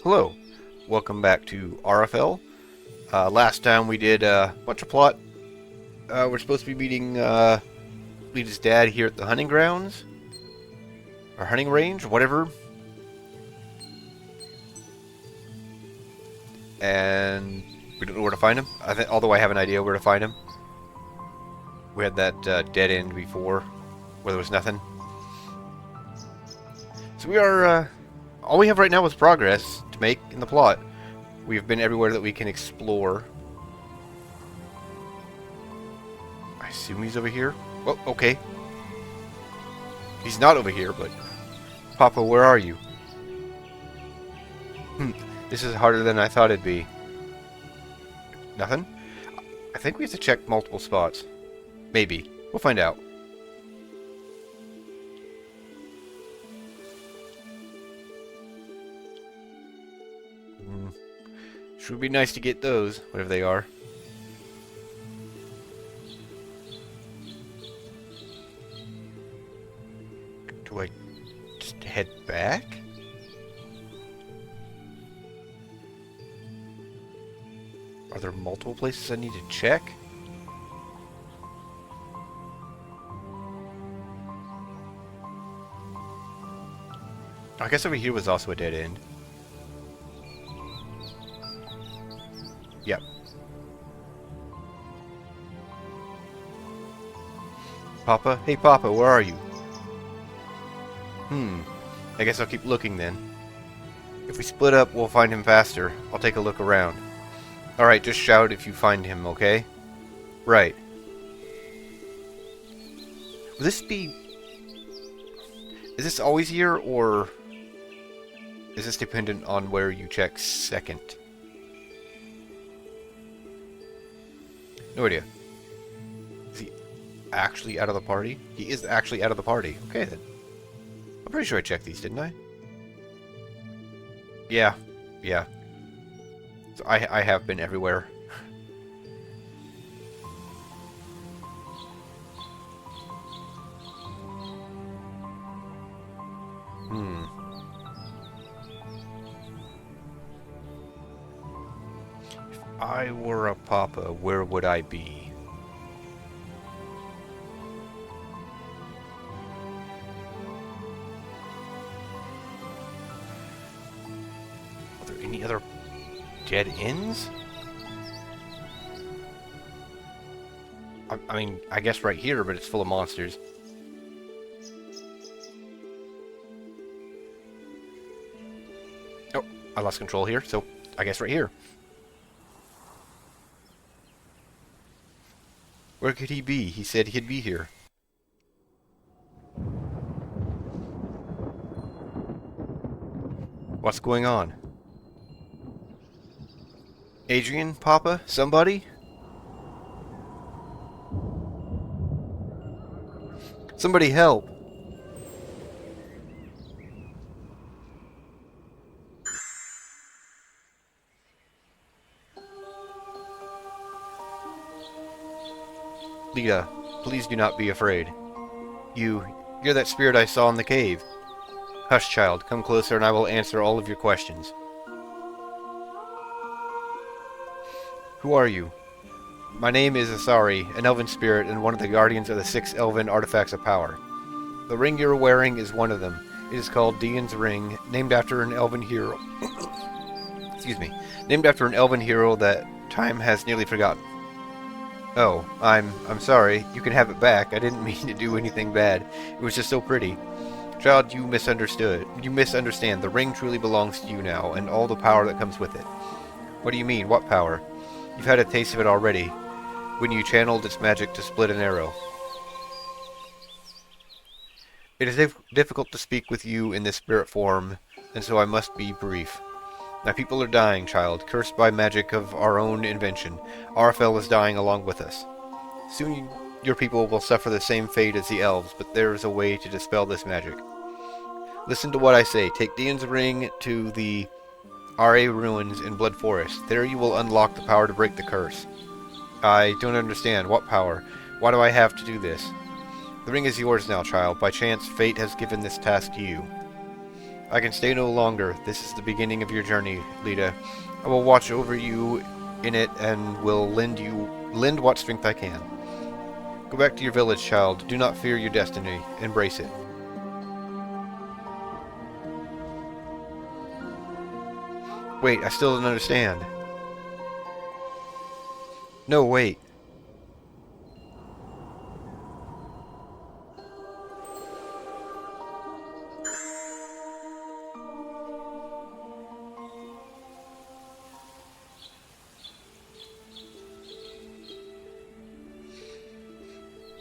Hello, welcome back to Ara Fell. Last time we did a bunch of plot. We're supposed to be meeting Lita's dad here at the hunting grounds, or hunting range, whatever. And we don't know where to find him. Although I have an idea where to find him. We had that dead end before, where there was nothing. So we are. All we have right now is progress to make in the plot. We have been everywhere that we can explore. I assume he's over here. Oh, okay. He's not over here, but... Papa, where are you? This is harder than I thought it'd be. Nothing? I think we have to check multiple spots. Maybe. We'll find out. Sure would be nice to get those, whatever they are. Do I just head back? Are there multiple places I need to check? I guess over here was also a dead end. Yep. Papa? Hey Papa, where are you? I guess I'll keep looking then. If we split up, we'll find him faster. I'll take a look around. Alright, just shout if you find him, okay? Right. Will this be... Is this always here, or... Is this dependent on where you check second? No idea. Is he actually out of the party? He is actually out of the party. Okay, then. I'm pretty sure I checked these, didn't I? Yeah. Yeah. So I have been everywhere. If I were a papa, where would I be? Are there any other dead ends? I mean, I guess right here, but it's full of monsters. Oh, I lost control here, so I guess right here. Where could he be? He said he'd be here. What's going on? Adrian? Papa? Somebody? Somebody help! Lita, please do not be afraid. You're that spirit I saw in the cave. Hush, child. Come closer and I will answer all of your questions. Who are you? My name is Asari, an elven spirit and one of the guardians of the 6 elven artifacts of power. The ring you're wearing is one of them. It is called Dian's Ring, named after an elven hero. Excuse me. Named after an elven hero that time has nearly forgotten. Oh, I'm sorry. You can have it back. I didn't mean to do anything bad. It was just so pretty. Child, you misunderstood. You misunderstand. The ring truly belongs to you now, and all the power that comes with it. What do you mean? What power? You've had a taste of it already, when you channeled its magic to split an arrow. It is difficult to speak with you in this spirit form, and so I must be brief. My people are dying, child, cursed by magic of our own invention. Ara Fell is dying along with us. Soon your people will suffer the same fate as the elves, but there is a way to dispel this magic. Listen to what I say. Take Dian's Ring to the Ra Ruins in Blood Forest. There you will unlock the power to break the curse. I don't understand. What power? Why do I have to do this? The ring is yours now, child. By chance, fate has given this task to you. I can stay no longer. This is the beginning of your journey, Lita. I will watch over you in it and will lend what strength I can. Go back to your village, child. Do not fear your destiny. Embrace it. Wait, I still don't understand. No, wait.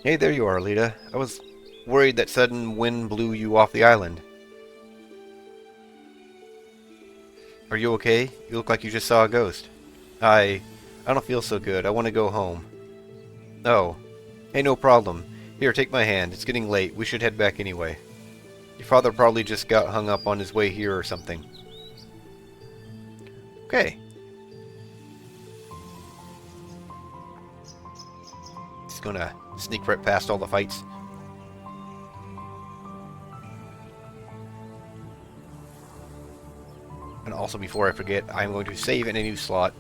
Hey, there you are, Lita. I was worried that sudden wind blew you off the island. Are you okay? You look like you just saw a ghost. I don't feel so good. I want to go home. Oh. Hey, no problem. Here, take my hand. It's getting late. We should head back anyway. Your father probably just got hung up on his way here or something. Okay. Just gonna sneak right past all the fights. And also, before I forget, I'm going to save in a new slot.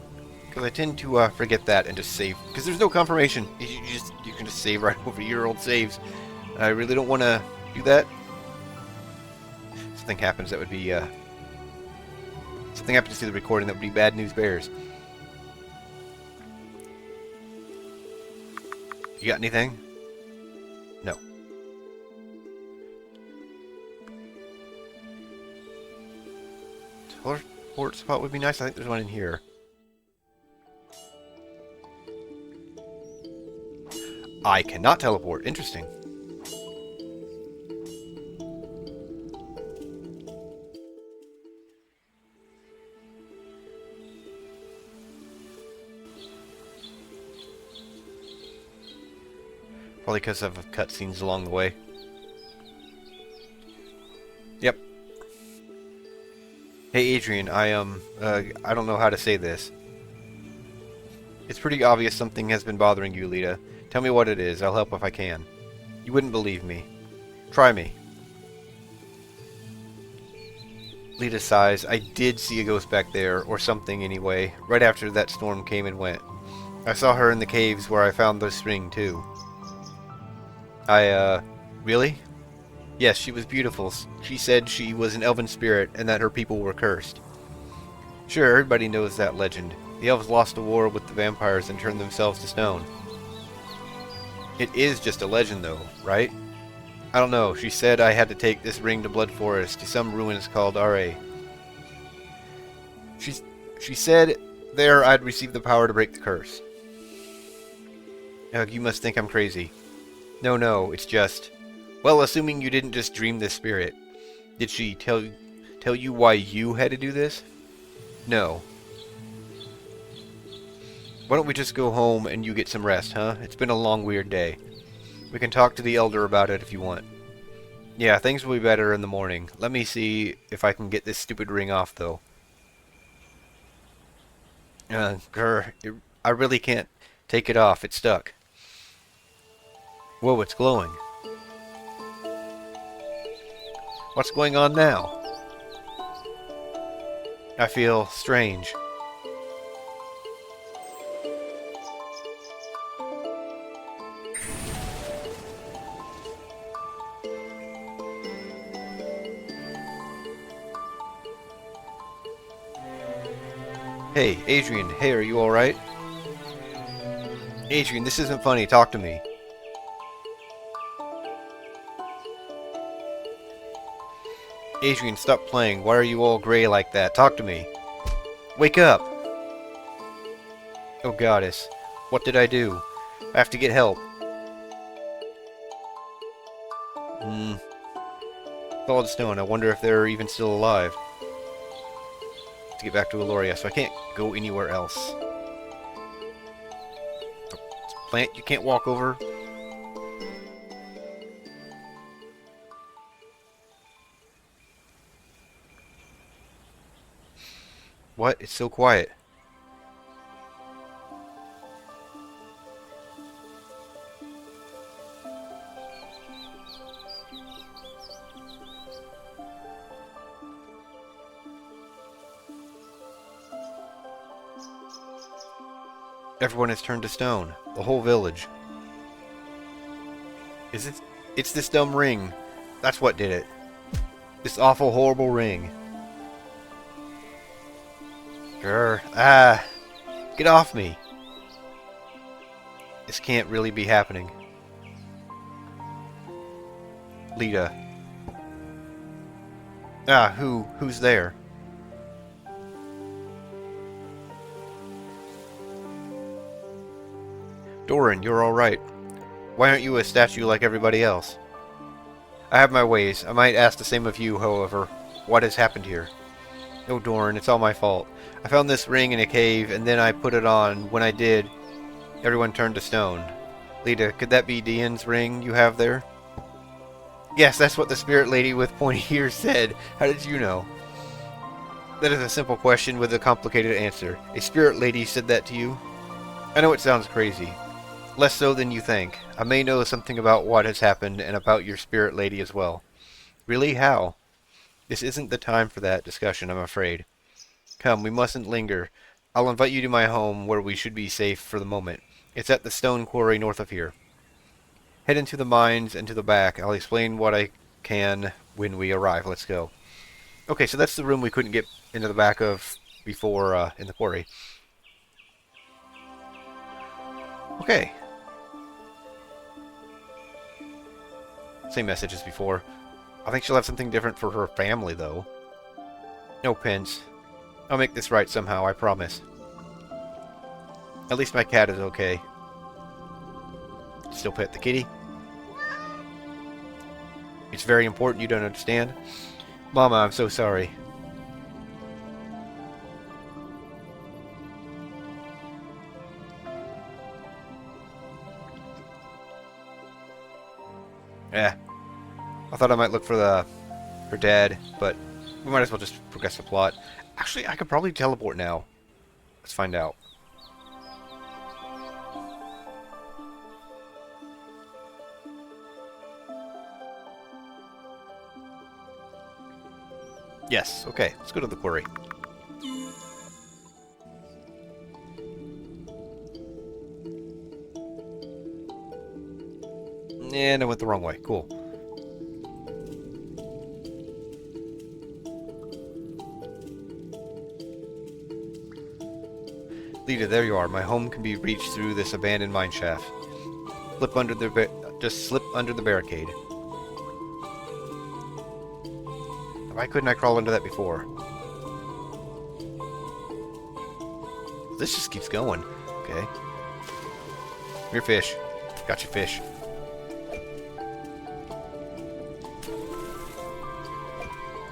Because I tend to forget that and just save. Because there's no confirmation. You can just save right over your old saves. I really don't want to do that. Something happens that would be... something happens to the recording that would be bad news bears. You got anything? No. Teleport spot would be nice. I think there's one in here. I cannot teleport. Interesting. Probably because of cutscenes along the way. Yep. Hey Adrian, I don't know how to say this. It's pretty obvious something has been bothering you, Lita. Tell me what it is. I'll help if I can. You wouldn't believe me. Try me. Lita sighs. I did see a ghost back there, or something anyway, right after that storm came and went. I saw her in the caves where I found the string, too. Really? Yes, she was beautiful. She said she was an elven spirit and that her people were cursed. Sure, everybody knows that legend. The elves lost a war with the vampires and turned themselves to stone. It is just a legend, though, right? I don't know. She said I had to take this ring to Blood Forest, to some ruins called Ara. She said there I'd receive the power to break the curse. You must think I'm crazy. No, it's just... Well, assuming you didn't just dream this spirit. Did she tell you why you had to do this? No. Why don't we just go home and you get some rest, huh? It's been a long, weird day. We can talk to the Elder about it if you want. Yeah, things will be better in the morning. Let me see if I can get this stupid ring off, though. I really can't take it off. It's stuck. Whoa, it's glowing. What's going on now? I feel strange. Hey, Adrian. Hey, are you alright? Adrian, this isn't funny. Talk to me. Adrian, stop playing. Why are you all gray like that? Talk to me. Wake up! Oh, goddess. What did I do? I have to get help. Solid stone. I wonder if they're even still alive. To get back to Aloria, so I can't go anywhere else. It's a plant you can't walk over. What? It's so quiet. Everyone has turned to stone. The whole village. Is it? It's this dumb ring. That's what did it. This awful, horrible ring. Grr. Ah. Get off me. This can't really be happening. Lita. Ah, who's there? Doran, you're alright. Why aren't you a statue like everybody else? I have my ways. I might ask the same of you, however. What has happened here? No, Doran, it's all my fault. I found this ring in a cave, and then I put it on. When I did, everyone turned to stone. Lita, could that be Dian's ring you have there? Yes, that's what the spirit lady with pointy ears said. How did you know? That is a simple question with a complicated answer. A spirit lady said that to you? I know it sounds crazy. Less so than you think. I may know something about what has happened and about your spirit lady as well. Really? How? This isn't the time for that discussion, I'm afraid. Come, we mustn't linger. I'll invite you to my home where we should be safe for the moment. It's at the stone quarry north of here. Head into the mines and to the back. I'll explain what I can when we arrive. Let's go. Okay, so that's the room we couldn't get into the back of before in the quarry. Okay. Same message as before. I think she'll have something different for her family, though. No pence. I'll make this right somehow, I promise. At least my cat is okay. Still pet the kitty? It's very important, you don't understand? Mama, I'm so sorry. Yeah. I thought I might look for her dad, but we might as well just progress the plot. Actually, I could probably teleport now. Let's find out. Yes, okay. Let's go to the quarry. And I went the wrong way. Cool. Lita, there you are. My home can be reached through this abandoned mine shaft. Just slip under the barricade. Why couldn't I crawl under that before? This just keeps going. Okay. Come here, fish. Got you, fish.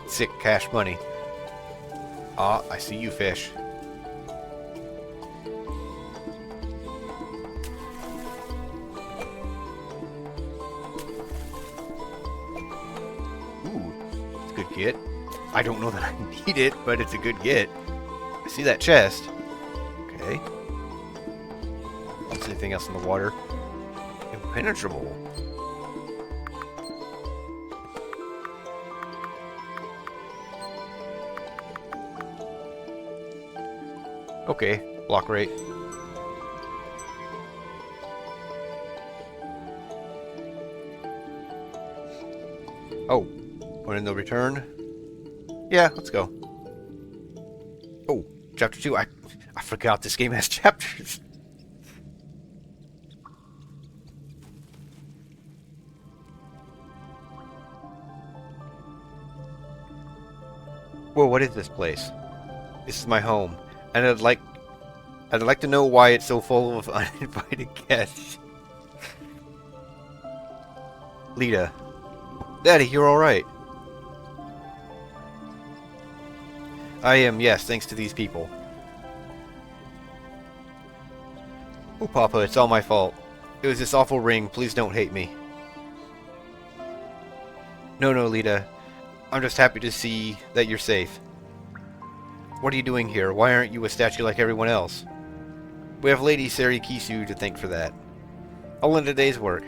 Sick cash money. Ah, I see you, fish. Ooh, it's a good get. I don't know that I need it, but it's a good get. I see that chest. Okay. Is there anything else in the water? Impenetrable. Okay, block rate. Oh, point in the return. Yeah, let's go. Oh, chapter 2. I forgot this game has chapters. Whoa, what is this place? This is my home, and I'd like to know why it's so full of uninvited guests. Lita. Daddy, you're alright. I am, yes, thanks to these people. Oh, Papa, it's all my fault. It was this awful ring. Please don't hate me. No, Lita. I'm just happy to see that you're safe. What are you doing here? Why aren't you a statue like everyone else? We have Lady Sari Kisu to thank for that. All in a day's work.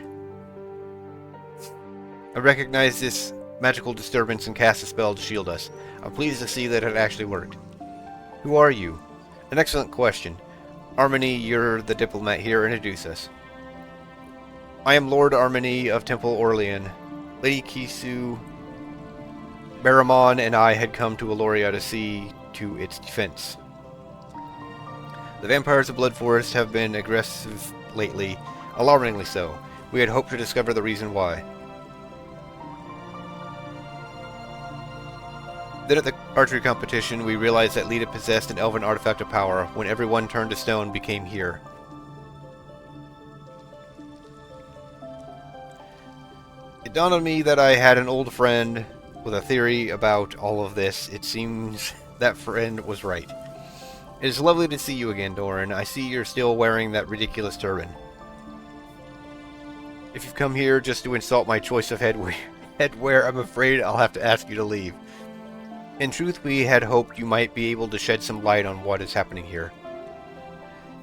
I recognize this magical disturbance and cast a spell to shield us. I'm pleased to see that it actually worked. Who are you? An excellent question. Armini, you're the diplomat here. Introduce us. I am Lord Armini of Temple Orlean. Lady Kisu, Baramon, and I had come to Aloria to see to its defense. The vampires of Blood Forest have been aggressive lately, alarmingly so. We had hoped to discover the reason why. Then at the archery competition, we realized that Lita possessed an elven artifact of power. When everyone turned to stone, became here. It dawned on me that I had an old friend with a theory about all of this. It seems that friend was right. It is lovely to see you again, Doran. I see you're still wearing that ridiculous turban. If you've come here just to insult my choice of headwear, I'm afraid I'll have to ask you to leave. In truth, we had hoped you might be able to shed some light on what is happening here.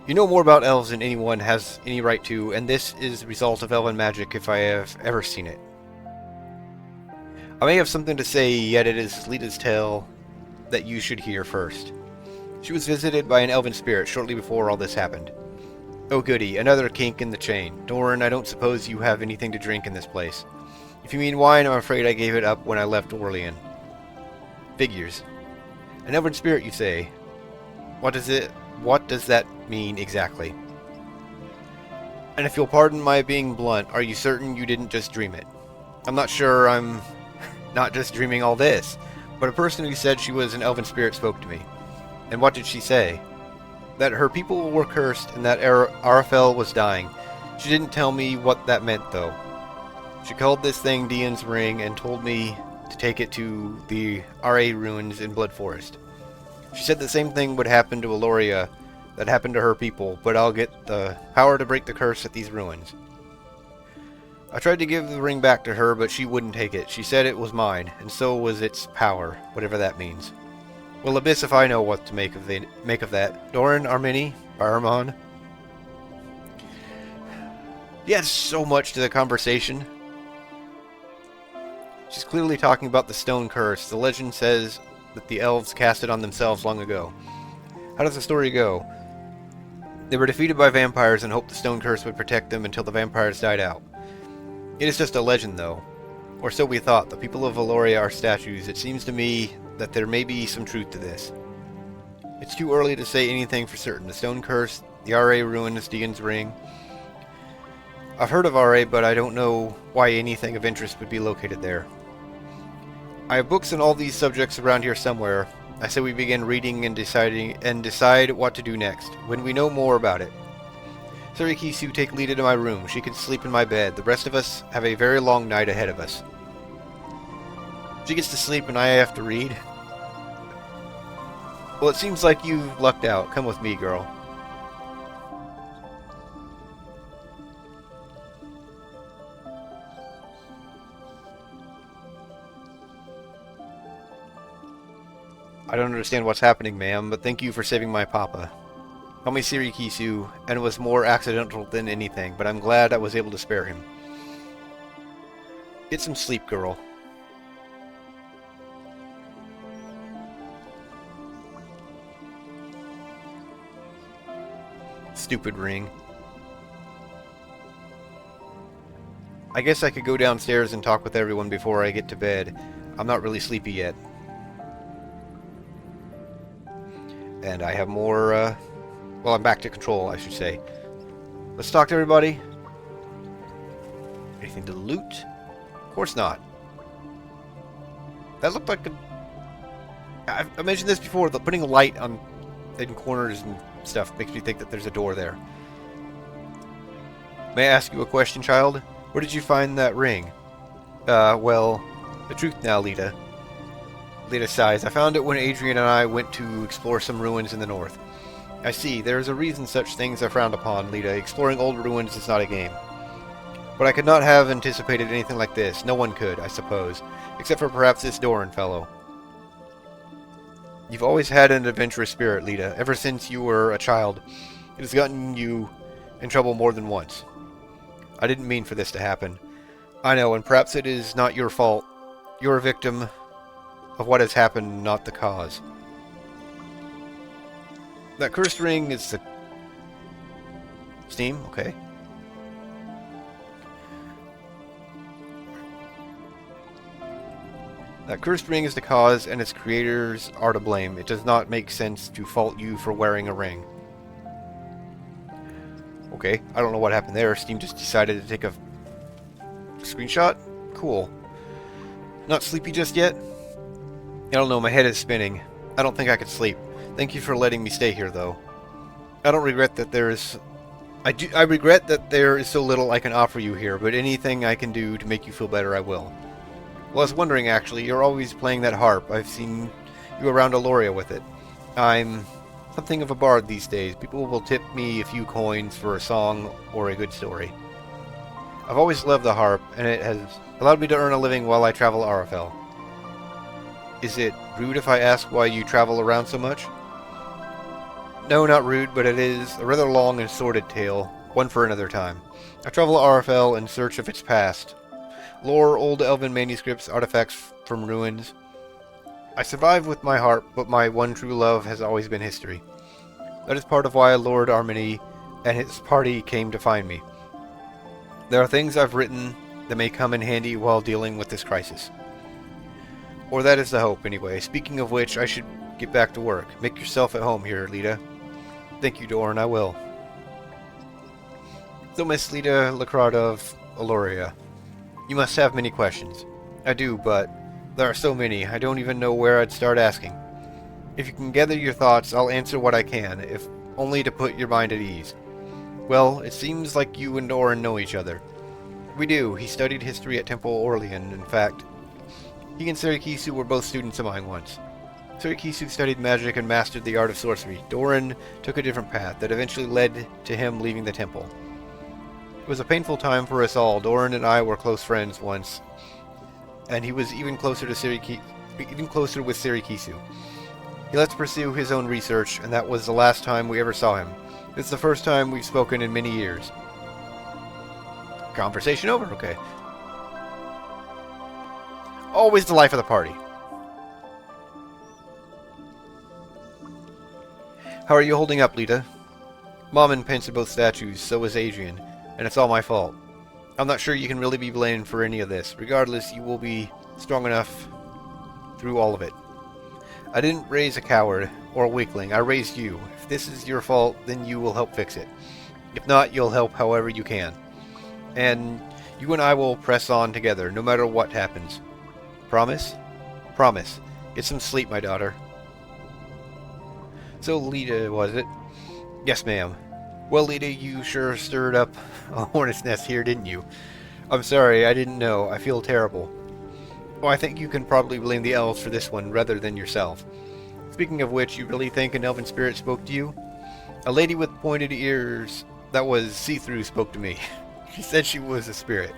You know more about elves than anyone has any right to, and this is the result of elven magic if I have ever seen it. I may have something to say, yet it is Lita's tale that you should hear first. She was visited by an elven spirit shortly before all this happened. Oh goody, another kink in the chain. Doran, I don't suppose you have anything to drink in this place. If you mean wine, I'm afraid I gave it up when I left Orlean. Figures. An elven spirit, you say? What does that mean exactly? And if you'll pardon my being blunt, are you certain you didn't just dream it? I'm not sure I'm not just dreaming all this, but a person who said she was an elven spirit spoke to me. And what did she say? That her people were cursed and that Ara Fell was dying. She didn't tell me what that meant, though. She called this thing Dian's Ring and told me to take it to the Ra ruins in Blood Forest. She said the same thing would happen to Aloria that happened to her people, but I'll get the power to break the curse at these ruins. I tried to give the ring back to her, but she wouldn't take it. She said it was mine, and so was its power, whatever that means. Well, Abyss if I know what to make of that. Doran, Armini, Baramon. Yes, so much to the conversation. She's clearly talking about the stone curse. The legend says that the elves cast it on themselves long ago. How does the story go? They were defeated by vampires and hoped the stone curse would protect them until the vampires died out. It is just a legend, though. Or so we thought. The people of Aloria are statues. It seems to me that there may be some truth to this. It's too early to say anything for certain. The stone curse, the Ra ruins, Dian's Ring. I've heard of Ra, but I don't know why anything of interest would be located there. I have books on all these subjects around here somewhere. I say we begin reading and decide what to do next, when we know more about it. Surikisu, take Lita to my room. She can sleep in my bed. The rest of us have a very long night ahead of us. She gets to sleep and I have to read. Well, it seems like you've lucked out. Come with me, girl. I don't understand what's happening, ma'am, but thank you for saving my papa. Call me Sirikisu, and it was more accidental than anything, but I'm glad I was able to spare him. Get some sleep, girl. Stupid ring. I guess I could go downstairs and talk with everyone before I get to bed. I'm not really sleepy yet. And I have more, well, I'm back to control, I should say. Let's talk to everybody. Anything to loot? Of course not. That looked like a... I mentioned this before, putting a light on in corners and stuff makes me think that there's a door there. May I ask you a question, child? Where did you find that ring? Well, the truth now, Lita. Lita sighs. I found it when Adrian and I went to explore some ruins in the north. I see. There is a reason such things are frowned upon, Lita. Exploring old ruins is not a game. But I could not have anticipated anything like this. No one could, I suppose. Except for perhaps this Doran fellow. You've always had an adventurous spirit, Lita. Ever since you were a child. It has gotten you in trouble more than once. I didn't mean for this to happen. I know, and perhaps it is not your fault. You're a victim of what has happened, not the cause. That cursed ring is Steam? Okay. That cursed ring is the cause, and its creators are to blame. It does not make sense to fault you for wearing a ring. Okay, I don't know what happened there. Steam just decided to take a screenshot? Cool. Not sleepy just yet? I don't know, my head is spinning. I don't think I could sleep. Thank you for letting me stay here, though. I don't regret that there is... I regret that there is so little I can offer you here, but anything I can do to make you feel better, I will. Well, I was wondering, actually, you're always playing that harp. I've seen you around Aloria with it. I'm something of a bard these days. People will tip me a few coins for a song or a good story. I've always loved the harp, and it has allowed me to earn a living while I travel Ara Fell. Is it rude if I ask why you travel around so much? No, not rude, but it is a rather long and sordid tale, one for another time. I travel Ara Fell in search of its past. Lore, old elven manuscripts, artifacts from ruins. I survive with my harp, but my one true love has always been history. That is part of why Lord Armini and his party came to find me. There are things I've written that may come in handy while dealing with this crisis. Or that is the hope, anyway. Speaking of which, I should get back to work. Make yourself at home here, Lita. Thank you, Doran, I will. So, Miss Lita Lacrada of Aloria, you must have many questions. I do, but there are so many, I don't even know where I'd start asking. If you can gather your thoughts, I'll answer what I can, if only to put your mind at ease. Well, it seems like you and Doran know each other. We do. He studied history at Temple Orlean, in fact. He and Serikisu were both students of mine once. Serikisu studied magic and mastered the art of sorcery. Doran took a different path that eventually led to him leaving the temple. It was a painful time for us all. Doran and I were close friends once, and he was even closer with Serikisu. He left to pursue his own research, and that was the last time we ever saw him. It's the first time we've spoken in many years. Conversation over, okay. Always the life of the party. How are you holding up, Lita? Mom and Pence are both statues, so is Adrian, and it's all my fault. I'm not sure you can really be blamed for any of this. Regardless, you will be strong enough through all of it. I didn't raise a coward or a weakling. I raised you. If this is your fault, then you will help fix it. If not, you'll help however you can. And you and I will press on together, no matter what happens. Promise? Promise. Get some sleep, my daughter. So Lita, was it? Yes, ma'am. Well, Lita, you sure stirred up a hornet's nest here, didn't you? I'm sorry, I didn't know. I feel terrible. Oh, I think you can probably blame the elves for this one rather than yourself. Speaking of which, you really think an elven spirit spoke to you? A lady with pointed ears that was see-through spoke to me. She said she was a spirit.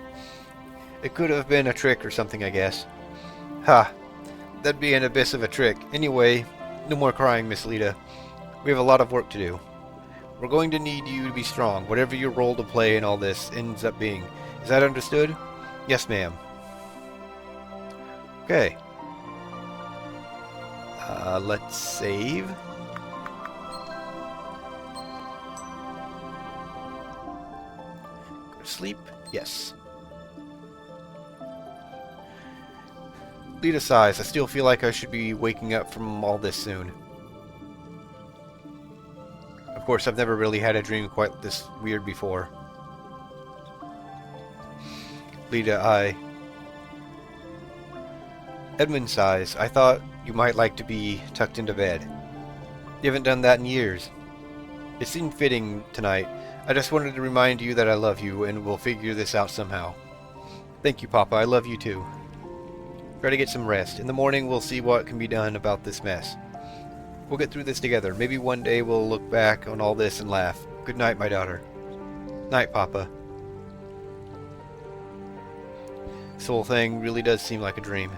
It could have been a trick or something, I guess. Ha! That'd be an abyss of a trick. Anyway, no more crying, Miss Lita. We have a lot of work to do. We're going to need you to be strong, whatever your role to play in all this ends up being. Is that understood? Yes, ma'am. Okay. Let's save. Go to sleep? Yes. Lita sighs. I still feel like I should be waking up from all this soon. Of course, I've never really had a dream quite this weird before. Lita, Edmund sighs. I thought you might like to be tucked into bed. You haven't done that in years. It seemed fitting tonight. I just wanted to remind you that I love you, and we'll figure this out somehow. Thank you, Papa. I love you too. Try to get some rest. In the morning, we'll see what can be done about this mess. We'll get through this together. Maybe one day we'll look back on all this and laugh. Good night, my daughter. Night, Papa. This whole thing really does seem like a dream.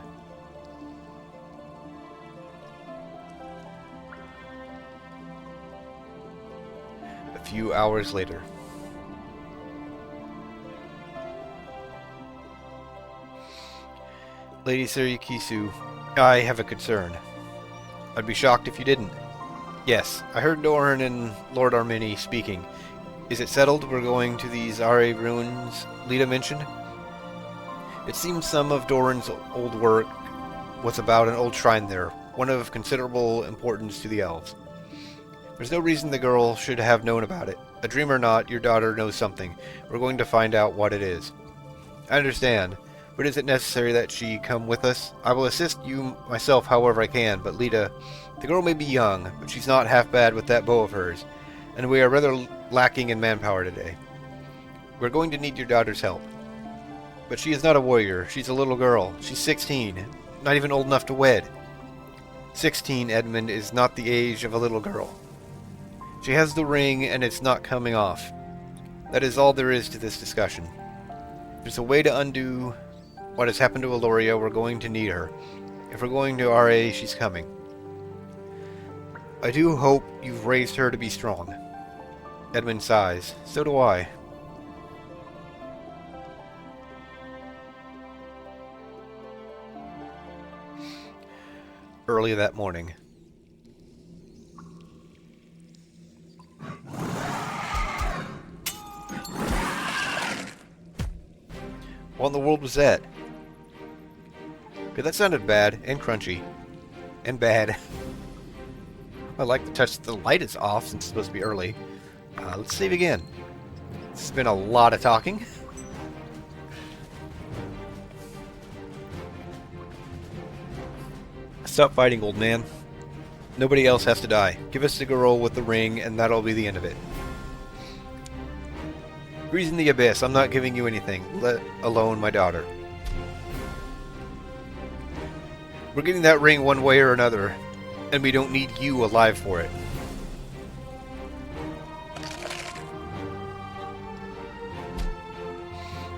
A few hours later. Lady Serikisu, I have a concern. I'd be shocked if you didn't. Yes, I heard Doran and Lord Armini speaking. Is it settled we're going to these Ara ruins Lita mentioned? It seems some of Doran's old work was about an old shrine there, one of considerable importance to the elves. There's no reason the girl should have known about it. A dream or not, your daughter knows something. We're going to find out what it is. I understand, but is it necessary that she come with us? I will assist you myself however I can, but Lita, the girl may be young, but she's not half bad with that bow of hers, and we are rather lacking in manpower today. We're going to need your daughter's help. But she is not a warrior. She's a little girl. She's 16, not even old enough to wed. 16, Edmund, is not the age of a little girl. She has the ring, and it's not coming off. That is all there is to this discussion. If there's a way to undo what has happened to Aloria, we're going to need her. If we're going to RA, she's coming. I do hope you've raised her to be strong. Edmund sighs. So do I. Early that morning. What in the world was that? Okay, that sounded bad and crunchy. And bad. I'd like to touch the light is off since it's supposed to be early. Let's save again. This has been a lot of talking. Stop fighting, old man. Nobody else has to die. Give us the girl with the ring and that'll be the end of it. Breeze in the abyss. I'm not giving you anything, let alone my daughter. We're getting that ring one way or another, and we don't need you alive for it.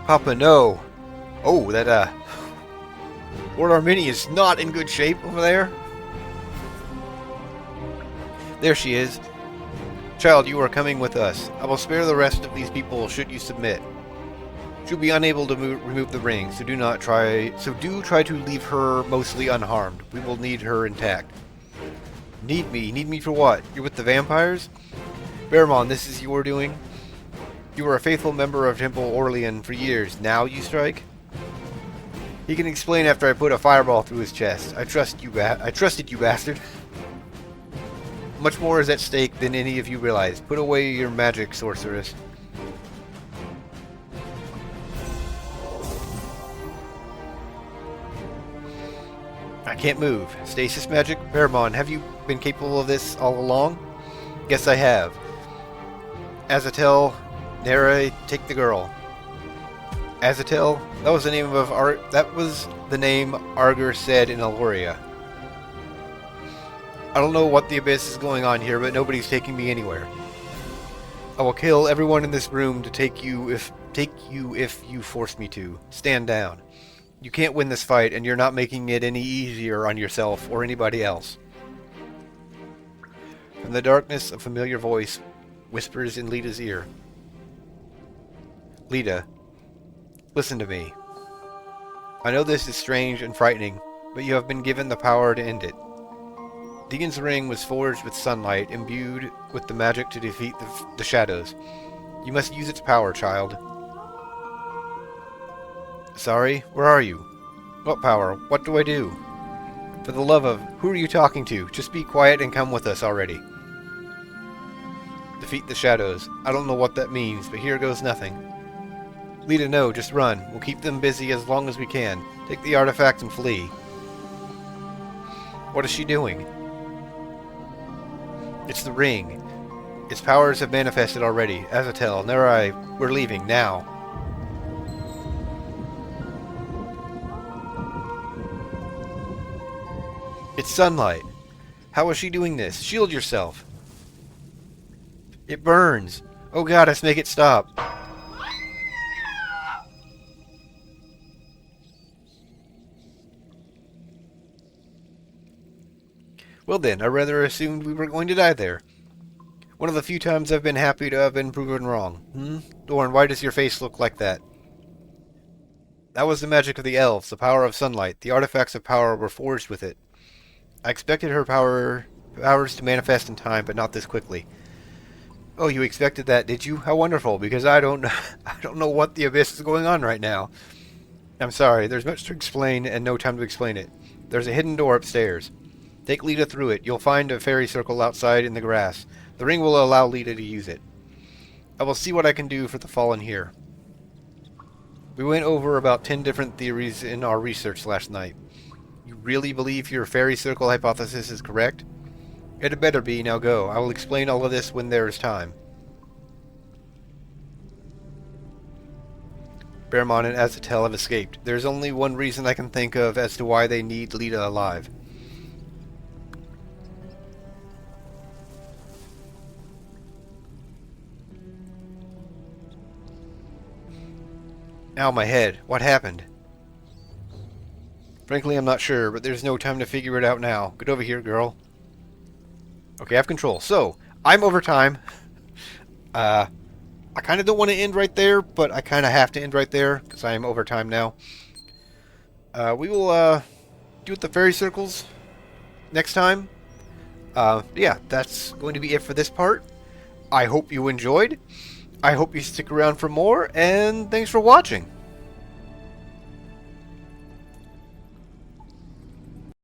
Papa, no. Oh, that, Lord Armini is not in good shape over there. There she is. Child, you are coming with us. I will spare the rest of these people should you submit. She'll be unable to remove the ring, so do try to leave her mostly unharmed. We will need her intact. Need me? Need me for what? You're with the vampires? Bearmon, this is your doing? You were a faithful member of Temple Orlean for years. Now you strike? He can explain after I put a fireball through his chest. I trusted you, bastard. Much more is at stake than any of you realize. Put away your magic, sorceress. I can't move. Stasis magic? Bearmon, have you been capable of this all along? Guess I have. Azatel, Nera, take the girl. Azatel? That was the name of that was the name Arger said in Aloria. I don't know what the abyss is going on here, but nobody's taking me anywhere. I will kill everyone in this room to take you if you force me to. Stand down. You can't win this fight, and you're not making it any easier on yourself or anybody else. From the darkness, a familiar voice whispers in Lita's ear. Lita, listen to me. I know this is strange and frightening, but you have been given the power to end it. Deacon's ring was forged with sunlight, imbued with the magic to defeat the shadows. You must use its power, child. Sorry, where are you? What power? What do I do? For the love of... Who are you talking to? Just be quiet and come with us already. Defeat the shadows. I don't know what that means, but here goes nothing. Lita, no, just run. We'll keep them busy as long as we can. Take the artifact and flee. What is she doing? It's the ring. Its powers have manifested already. Azatel, Nerai, we're leaving, now. It's sunlight. How is she doing this? Shield yourself. It burns. Oh god, let's make it stop. Well then, I rather assumed we were going to die there. One of the few times I've been happy to have been proven wrong. Doran, why does your face look like that? That was the magic of the elves, the power of sunlight. The artifacts of power were forged with it. I expected her powers to manifest in time, but not this quickly. Oh, you expected that, did you? How wonderful, because I don't know, I don't know what the abyss is going on right now. I'm sorry, there's much to explain and no time to explain it. There's a hidden door upstairs. Take Lita through it. You'll find a fairy circle outside in the grass. The ring will allow Lita to use it. I will see what I can do for the fallen here. We went over about 10 different theories in our research last night. You really believe your fairy circle hypothesis is correct? It had better be. Now go. I will explain all of this when there is time. Bearmon and Azatel have escaped. There is only one reason I can think of as to why they need Lita alive. Ow, my head. What happened? Frankly, I'm not sure, but there's no time to figure it out now. Get over here, girl. Okay, I have control. So, I'm over time. I kind of don't want to end right there, but I kind of have to end right there, because I am over time now. We will do with the fairy circles next time. Yeah, that's going to be it for this part. I hope you enjoyed. I hope you stick around for more, and thanks for watching.